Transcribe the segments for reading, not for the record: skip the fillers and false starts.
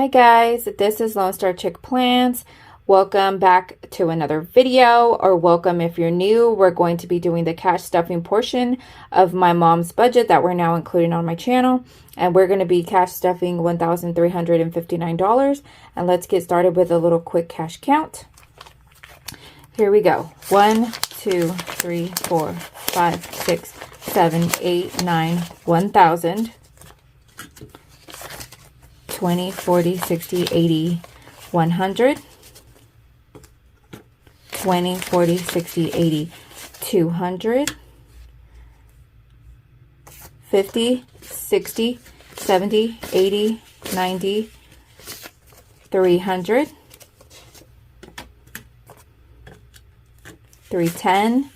Hi guys, this is Lone Star Chick Plants. Welcome back to another video, or welcome if you're new. We're going to be doing the cash stuffing portion of my mom's budget that we're now including on my channel. And we're going to be cash stuffing $1,359. And let's get started with a little quick cash count. Here we go. 1, 2, 3, 4, 5, 6, 7, 8, 9, 1,000. 20, 40, 60, 80, 100, 20, 40, 60, 80, 200, 50, 60, 70, 80, 90, 300, 310,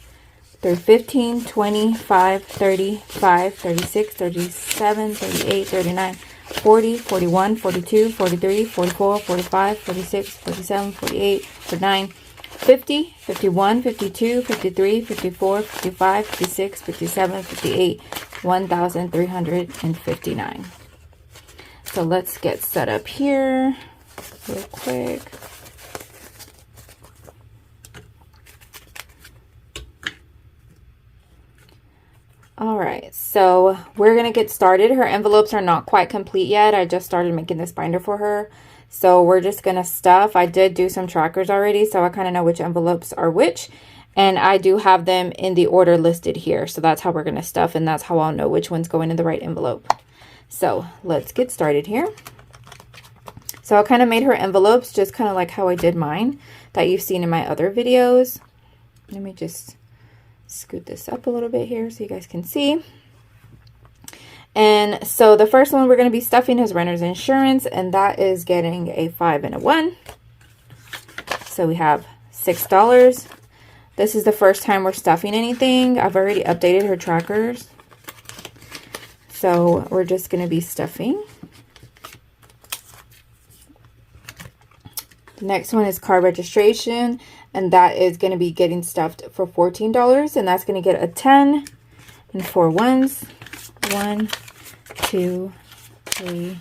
315, 25, 35, 36, 37, 38, 39, 40, 41, 42, 43, 44, 45, 46, 47, 48, 49, 50, 51, 52, 53, 54, 55, 56, 57, 58, 1,359. So let's get set up here real quick. All right, so we're going to get started. Her envelopes are not quite complete yet. I just started making this binder for her. So we're just going to stuff. I did do some trackers already, so I kind of know which envelopes are which. And I do have them in the order listed here. So that's how we're going to stuff, and that's how I'll know which one's going in the right envelope. So let's get started here. So I kind of made her envelopes just kind of like how I did mine that you've seen in my other videos. Let me just scoot this up a little bit here so you guys can see. And so the first one we're going to be stuffing is renter's insurance, and that is getting a 5 and a 1. So we have $6. This is the first time we're stuffing anything. I've already updated her trackers. So we're just going to be stuffing. The next one is car registration, and that is going to be getting stuffed for $14, and that's going to get a 10 and 4 ones. 1, 2, 3,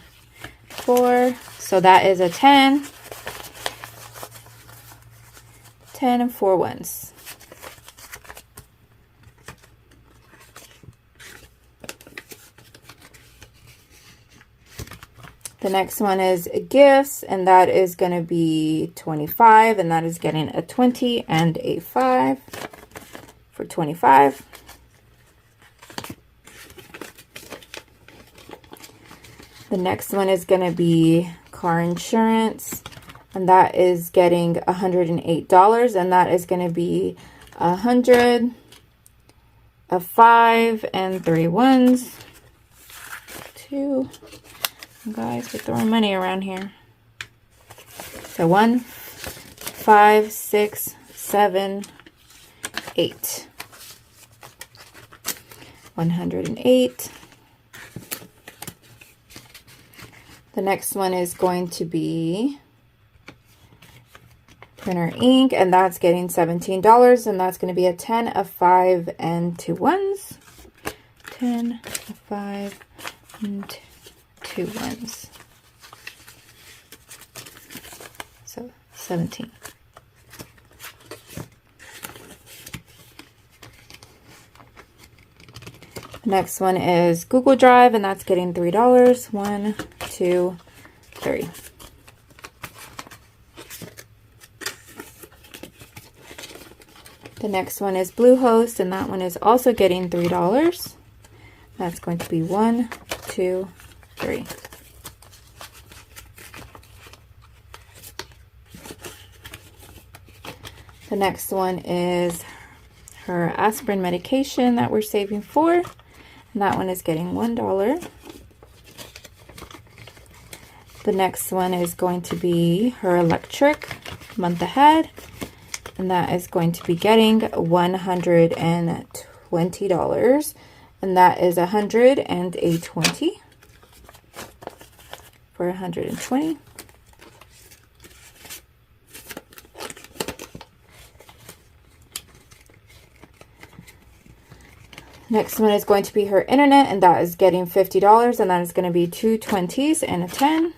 4. So that is a 10 and 4 ones. The next one is gifts, and that is going to be 25, and that is getting a 20 and a 5 for 25. The next one is going to be car insurance, and that is getting $108, and that is going to be 100, a 5 and 3 ones. 2. Guys, we're throwing money around here. So 1, 5, 6, 7, 8. 108. The next one is going to be printer ink, and that's getting $17, and that's going to be a 10, a 5, and 2 ones. 10, a 5, and 2 ones. So 17. Next one is Google Drive, and that's getting $3. 1, 2, 3. The next one is Bluehost, and that one is also getting $3. That's going to be 1, 2, 3. The next one is her aspirin medication that we're saving for, and that one is getting $1. The next one is going to be her electric month ahead, and that is going to be getting $120, and that is 100 and a 20 for 120. Next one is going to be her internet, and that is getting $50, and that is going to be 2 20s and a 10.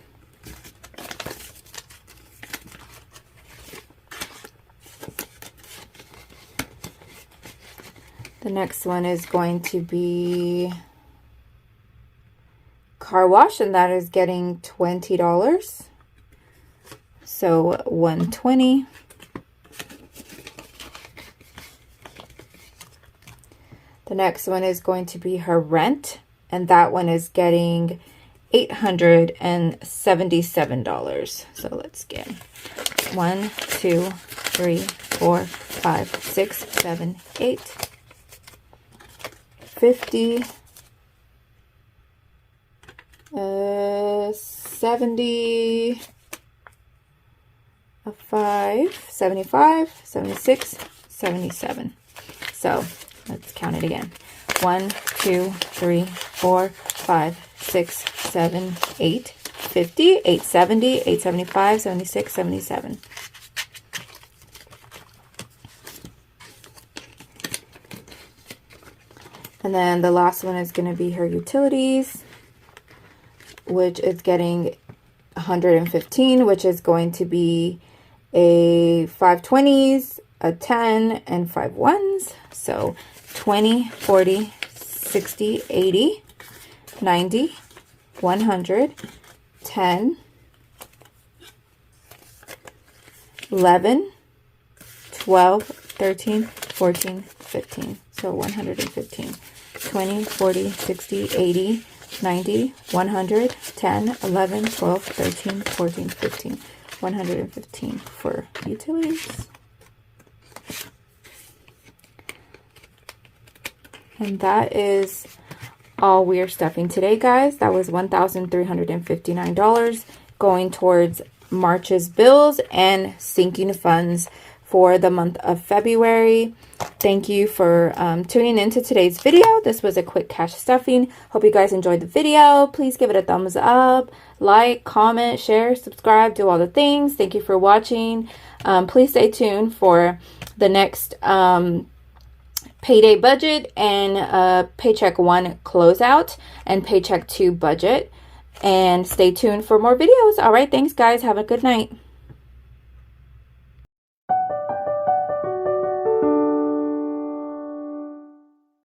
The next one is going to be car wash, and that is getting $20. So $120. The next one is going to be her rent, and that one is getting $877. So let's get 1, 2, 3, 4, 5, 6, 7, 8, 50, 70, 75, 76, 77. So let's count it again. 1, 2, 3, 4, 5, 6, 7, 8, 50, 870, 875, 76, 77. And then the last one is going to be her utilities, which is getting $115, which is going to be a 5 20s, a 10, and 5 1s. So 20, 40, 60, 80, 90, 100, 10, 11, 12, 13, 14, 15. So 115. 20, 40, 60, 80, 90, 100, 10, 11, 12, 13, 14, 15. 115 for utilities. And that is all we are stuffing today, guys. That was $1,359 going towards March's bills and sinking funds for the month of February. Thank you for tuning into today's video. This was a quick cash stuffing. Hope you guys enjoyed the video. Please give it a thumbs up, like, comment, share, subscribe, do all the things. Thank you for watching. Please stay tuned for the next payday budget and paycheck 1 closeout and paycheck 2 budget. And stay tuned for more videos. All right, thanks guys. Have a good night.